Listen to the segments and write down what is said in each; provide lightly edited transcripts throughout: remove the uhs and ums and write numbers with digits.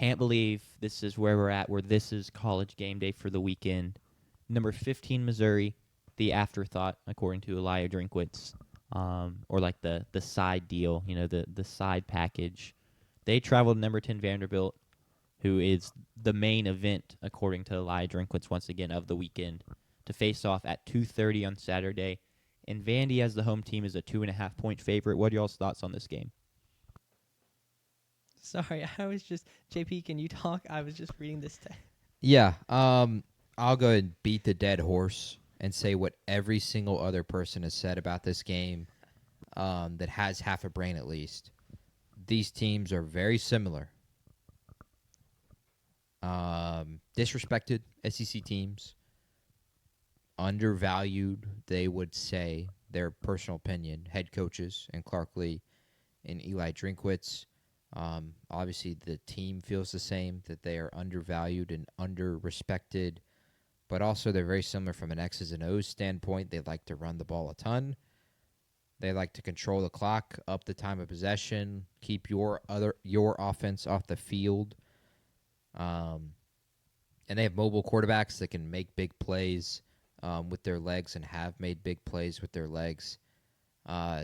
Can't believe this is where we're at, where this is college game day for the weekend. Number 15, Missouri, the afterthought, according to Elijah Drinkwitz, or like the side deal, the side package. They traveled to number 10 Vanderbilt, who is the main event, according to Elijah Drinkwitz, once again, of the weekend, to face off at 2:30 on Saturday. And Vandy, as the home team, is a 2.5-point favorite. What are y'all's thoughts on this game? Sorry, I was just JP. Can you talk? I was just reading this. Yeah. I'll go ahead and beat the dead horse and say what every single other person has said about this game that has half a brain at least. These teams are very similar. Disrespected SEC teams. Undervalued, they would say, their personal opinion, head coaches and Clark Lee and Eli Drinkwitz. Obviously, the team feels the same, that they are undervalued and under-respected, but also they're very similar from an X's and O's standpoint. They like to run the ball a ton. They like to control the clock, up the time of possession, keep your offense off the field. And they have mobile quarterbacks that can make big plays with their legs and have made big plays with their legs.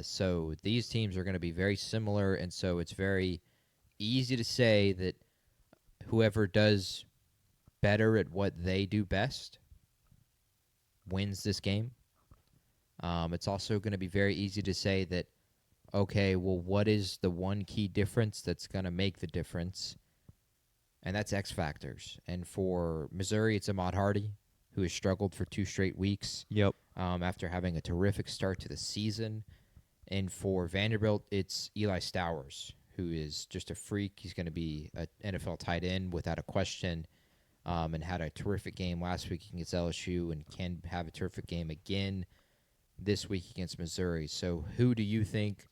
So these teams are going to be very similar, and so it's very easy to say that whoever does better at what they do best wins this game. It's also going to be very easy to say that, okay, well, what is the one key difference that's going to make the difference? And that's X factors. And for Missouri, it's Ahmad Hardy, who has struggled for 2 straight weeks. Yep. After having a terrific start to the season. And for Vanderbilt, it's Eli Stowers, who is just a freak. He's going to be an NFL tight end without a question, and had a terrific game last week against LSU and can have a terrific game again this week against Missouri. So who do you think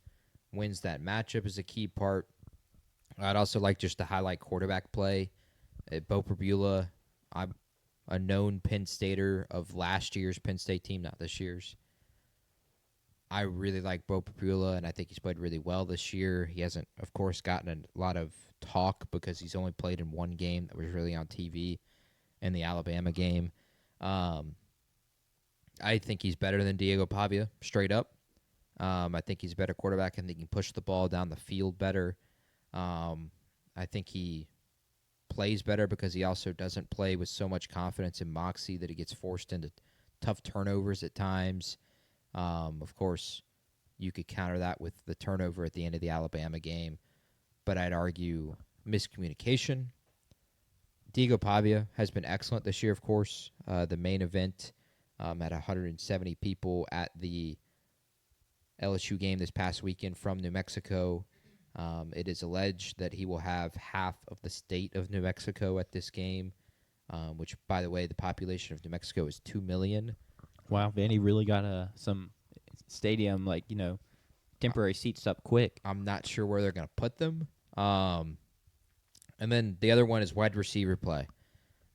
wins that matchup is a key part. I'd also like just to highlight quarterback play. Beau Pribula, I'm a known Penn Stater of last year's Penn State team, not this year's. I really like Beau Pribula, and I think he's played really well this year. He hasn't, of course, gotten a lot of talk because he's only played in one game that was really on TV, in the Alabama game. I think he's better than Diego Pavia, straight up. I think he's a better quarterback. I think he can push the ball down the field better. I think he plays better because he also doesn't play with so much confidence and moxie that he gets forced into tough turnovers at times. Of course, you could counter that with the turnover at the end of the Alabama game, but I'd argue miscommunication. Diego Pavia has been excellent this year, of course. The main event at 170 people at the LSU game this past weekend from New Mexico. It is alleged that he will have half of the state of New Mexico at this game, which, by the way, the population of New Mexico is 2 million. Wow, Vandy really got some stadium, temporary seats up quick. I'm not sure where they're going to put them. And then the other one is wide receiver play.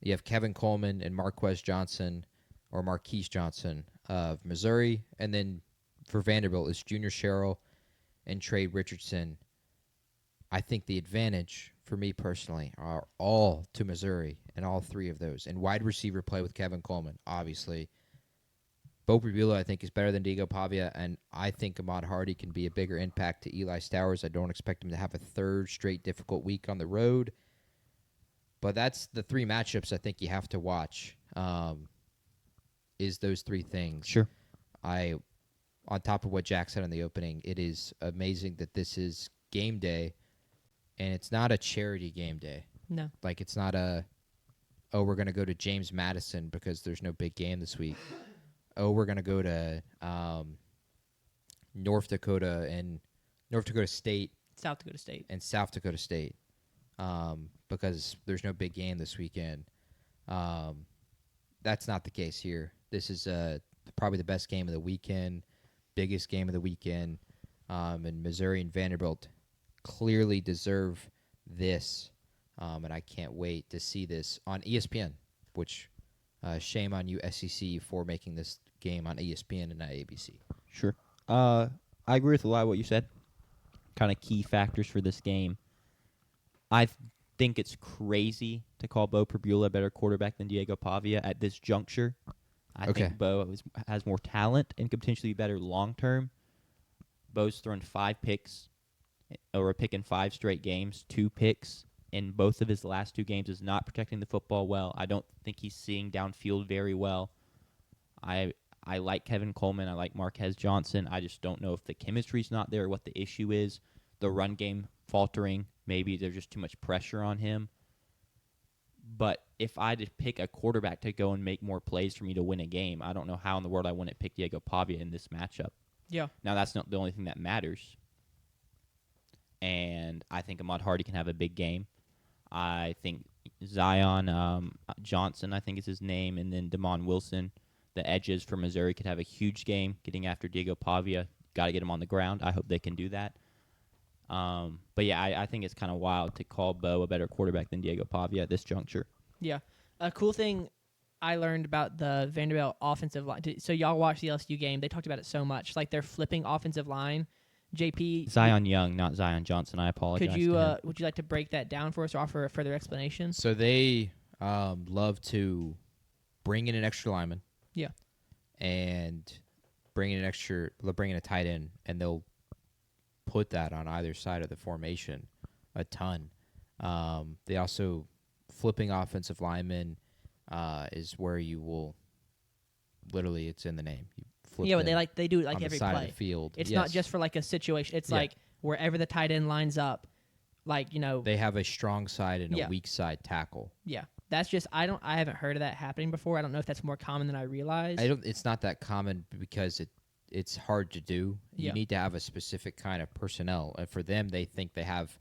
You have Kevin Coleman and Marquise Johnson of Missouri. And then for Vanderbilt is Junior Sherrill and Trey Richardson. I think the advantage for me personally are all to Missouri and all three of those. And wide receiver play with Kevin Coleman, obviously. Beau Pribula, I think, is better than Diego Pavia, and I think Ahmad Hardy can be a bigger impact to Eli Stowers. I don't expect him to have a third straight difficult week on the road. But that's the three matchups I think you have to watch, is those three things. Sure. On top of what Jack said in the opening, it is amazing that this is game day, and it's not a charity game day. No. Like, it's not we're going to go to James Madison because there's no big game this week. We're going to go to North Dakota State. South Dakota State. And South Dakota State because there's no big game this weekend. That's not the case here. This is probably the best game of the weekend, biggest game of the weekend, and Missouri and Vanderbilt clearly deserve this, and I can't wait to see this on ESPN, which shame on you, SEC, for making this game on ESPN and not ABC. Sure. I agree with a lot of what you said. Kind of key factors for this game. I think it's crazy to call Beau Pribula a better quarterback than Diego Pavia at this juncture. I Okay. think Beau has more talent and could potentially be better long term. Beau's thrown 5 picks, or a pick in 5 straight games, 2 picks in both of his last 2 games, is not protecting the football well. I don't think he's seeing downfield very well. I like Kevin Coleman. I like Marquez Johnson. I just don't know if the chemistry's not there or what the issue is. The run game faltering. Maybe there's just too much pressure on him. But if I had to pick a quarterback to go and make more plays for me to win a game, I don't know how in the world I wouldn't pick Diego Pavia in this matchup. Yeah. Now, that's not the only thing that matters. And I think Ahmad Hardy can have a big game. I think Zion Johnson, I think is his name, and then Damon Wilson, the edges for Missouri, could have a huge game getting after Diego Pavia. Got to get him on the ground. I hope they can do that. But yeah, I think it's kind of wild to call Beau a better quarterback than Diego Pavia at this juncture. Yeah. A cool thing I learned about the Vanderbilt offensive line. So y'all watched the LSU game. They talked about it so much. Like they're flipping offensive line. JP. Zion Young, not Zion Johnson. I apologize. Could you would you like to break that down for us or offer a further explanation? So they love to bring in an extra lineman. Yeah. And bring in a tight end, and they'll put that on either side of the formation a ton. They also flipping offensive linemen is where you will literally, it's in the name. You flip Yeah, but them they do it like on every the side play. of the field. It's Yes. not just for like a situation. It's Yeah. like wherever the tight end lines up, like, you know. They have a strong side and Yeah. a weak side tackle. Yeah. That's just I haven't heard of that happening before. I don't know if that's more common than I realized. It's not that common because it's hard to do. You Yeah. need to have a specific kind of personnel. And for them, they think they have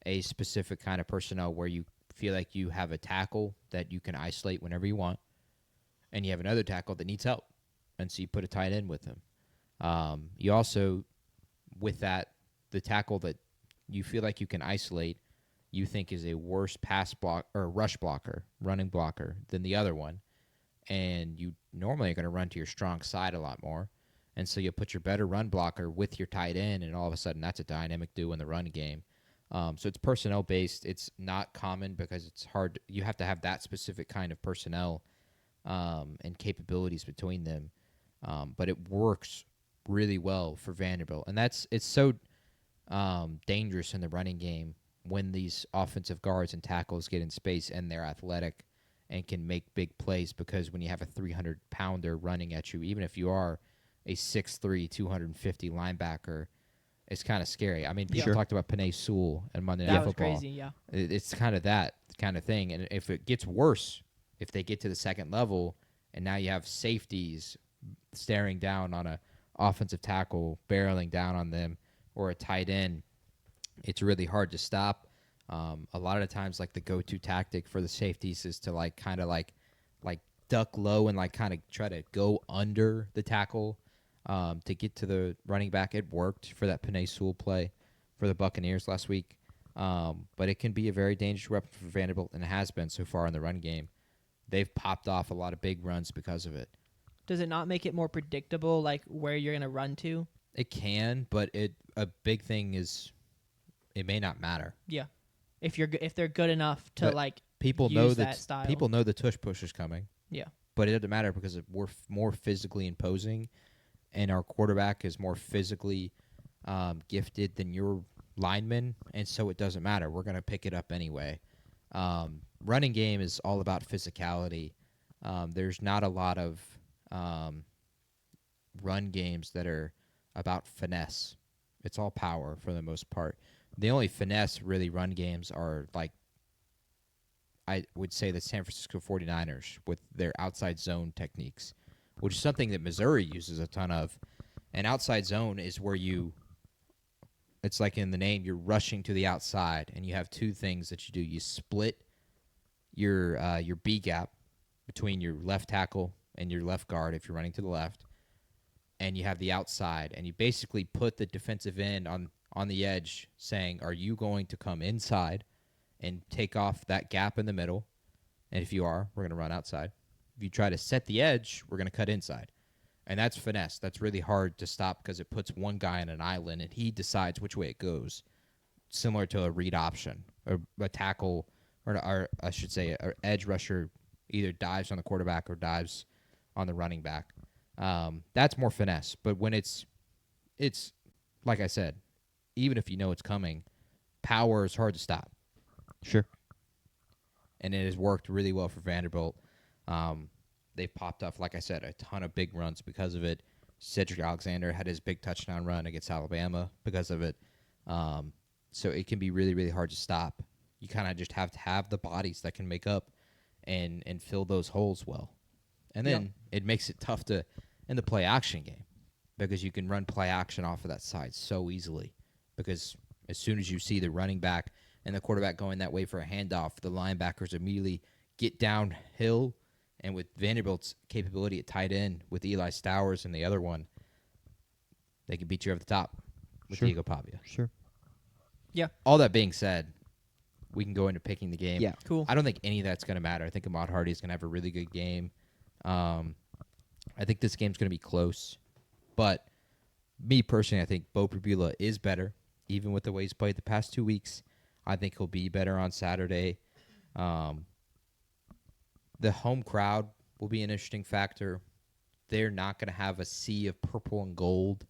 a specific kind of personnel where you feel like you have a tackle that you can isolate whenever you want, and you have another tackle that needs help. And so you put a tight end with him. You also, with that, the tackle that you feel like you can isolate, you think is a worse pass block or rush blocker, running blocker than the other one. And you normally are going to run to your strong side a lot more. And so you put your better run blocker with your tight end, and all of a sudden that's a dynamic duo in the run game. So it's personnel based. It's not common because it's hard. You have to have that specific kind of personnel and capabilities between them. But it works really well for Vanderbilt, and it's so dangerous in the running game when these offensive guards and tackles get in space and they're athletic and can make big plays, because when you have a 300-pounder running at you, even if you are a 6'3", 250 linebacker, it's kind of scary. I mean, people talked about Penei Sewell and Monday Night that was Football. crazy, yeah. It's kind of that kind of thing. And if it gets worse, if they get to the second level and now you have safeties staring down on a offensive tackle, barreling down on them, or a tight end, it's really hard to stop. A lot of the times, like the go-to tactic for the safeties is to kind of duck low and kind of try to go under the tackle to get to the running back. It worked for that Penei Sewell play for the Buccaneers last week. But it can be a very dangerous weapon for Vanderbilt, and it has been so far in the run game. They've popped off a lot of big runs because of it. Does it not make it more predictable, like where you're going to run to? It can, but a big thing is it may not matter. Yeah. If they're good enough to But people use know that style. People know the tush push is coming. Yeah. But it doesn't matter because we're more physically imposing, and our quarterback is more physically gifted than your lineman, and so it doesn't matter. We're going to pick it up anyway. Running game is all about physicality. There's not a lot of run games that are about finesse. It's all power for the most part. The only finesse really run games are I would say the San Francisco 49ers with their outside zone techniques, which is something that Missouri uses a ton of. And outside zone is where it's like in the name, you're rushing to the outside, and you have two things that you do. You split your B gap between your left tackle and your left guard if you're running to the left, and you have the outside, and you basically put the defensive end on the edge saying, are you going to come inside and take off that gap in the middle? And if you are, we're going to run outside. If you try to set the edge, we're going to cut inside. And that's finesse. That's really hard to stop because it puts one guy on an island, and he decides which way it goes. similar to a read option, or a tackle, or I should say, an edge rusher either dives on the quarterback or dives on the running back. That's more finesse. But when it's like I said, even if you know it's coming, power is hard to stop. Sure. And it has worked really well for Vanderbilt. They've popped off, like I said, a ton of big runs because of it. Cedric Alexander had his big touchdown run against Alabama because of it. So it can be really, really hard to stop. You kind of just have to have the bodies that can make up and fill those holes well. And then it makes it tough in the play action game, because you can run play action off of that side so easily. Because as soon as you see the running back and the quarterback going that way for a handoff, the linebackers immediately get downhill. And with Vanderbilt's capability at tight end, with Eli Stowers and the other one, they can beat you over the top with Sure. Diego Pavia. Sure. All that being said, we can go into picking the game. Yeah. Cool. I don't think any of that's going to matter. I think Ahmad Hardy is going to have a really good game. I think this game's going to be close. But me personally, I think Beau Pribula is better, even with the way he's played the past 2 weeks. I think he'll be better on Saturday. The home crowd will be an interesting factor. They're not going to have a sea of purple and gold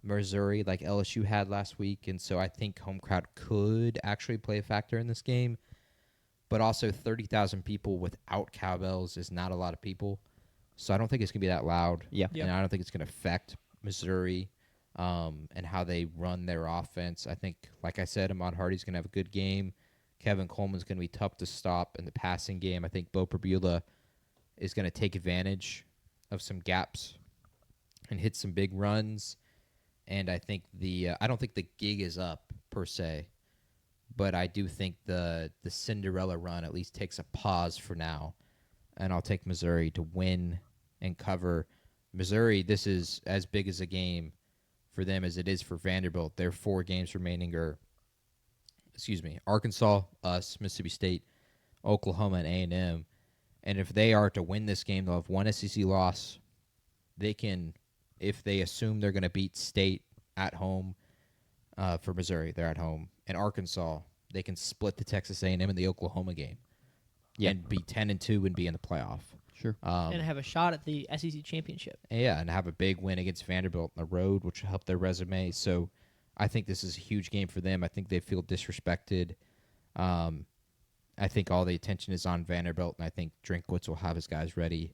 Missouri like LSU had last week, and so I think home crowd could actually play a factor in this game. But also 30,000 people without cowbells is not a lot of people, so I don't think it's going to be that loud. Yeah. And I don't think it's going to affect Missouri and how they run their offense. I think, like I said, Ahmad Hardy's going to have a good game. Kevin Coleman's going to be tough to stop in the passing game. I think Beau Pribula is going to take advantage of some gaps and hit some big runs. And I think I don't think the gig is up per se, but I do think the Cinderella run at least takes a pause for now. And I'll take Missouri to win and cover. Missouri, this is as big as a game for them as it is for Vanderbilt. Their 4 games remaining are, Arkansas, us, Mississippi State, Oklahoma, and A&M. And if they are to win this game, they'll have 1 SEC loss. They can, if they assume they're going to beat State at home for Missouri, they're at home. And Arkansas, they can split the Texas A&M and the Oklahoma game. Yeah. And be 10-2 and be in the playoff. Sure. And have a shot at the SEC championship. Yeah, and have a big win against Vanderbilt on the road, which will help their resume. So I think this is a huge game for them. I think they feel disrespected. I think all the attention is on Vanderbilt, and I think Drinkwitz will have his guys ready.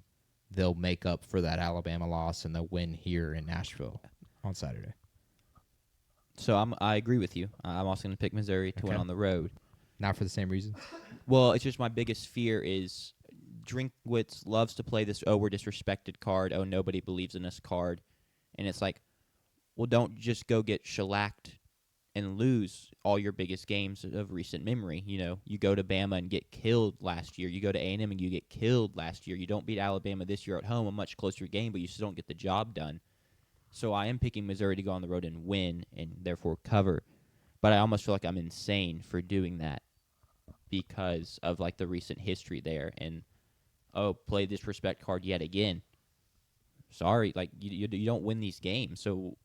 They'll make up for that Alabama loss, and they'll win here in Nashville on Saturday. So I agree with you. I'm also going to pick Missouri to win Okay. on the road. Not for the same reason. Well, it's just my biggest fear is Drinkwitz loves to play this, we're disrespected card, nobody believes in us card. And it's like, well, don't just go get shellacked and lose all your biggest games of recent memory. You know, you go to Bama and get killed last year. You go to A&M and you get killed last year. You don't beat Alabama this year at home, a much closer game, but you still don't get the job done. So I am picking Missouri to go on the road and win and therefore cover. But I almost feel like I'm insane for doing that because of like the recent history there and play disrespect card yet again. Sorry, like you don't win these games. So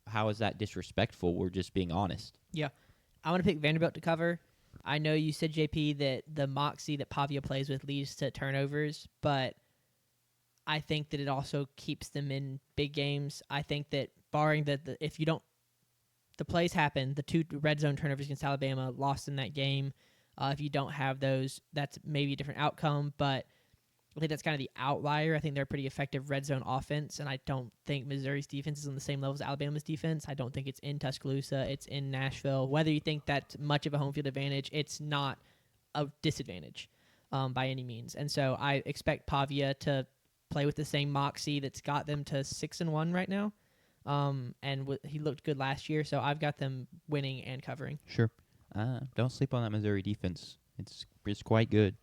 how is that disrespectful? We're just being honest. Yeah. I want to pick Vanderbilt to cover. I know you said, JP, that the moxie that Pavia plays with leads to turnovers, but I think that it also keeps them in big games. I think that barring if you don't, the plays happen, the 2 red zone turnovers against Alabama lost in that game. If you don't have those, that's maybe a different outcome, but I think that's kind of the outlier. I think they're a pretty effective red zone offense, and I don't think Missouri's defense is on the same level as Alabama's defense. I don't think it's in Tuscaloosa. It's in Nashville. Whether you think that's much of a home field advantage, it's not a disadvantage by any means. And so I expect Pavia to play with the same moxie that's got them to 6-1 right now. And he looked good last year, so I've got them winning and covering. Sure. Don't sleep on that Missouri defense. It's quite good.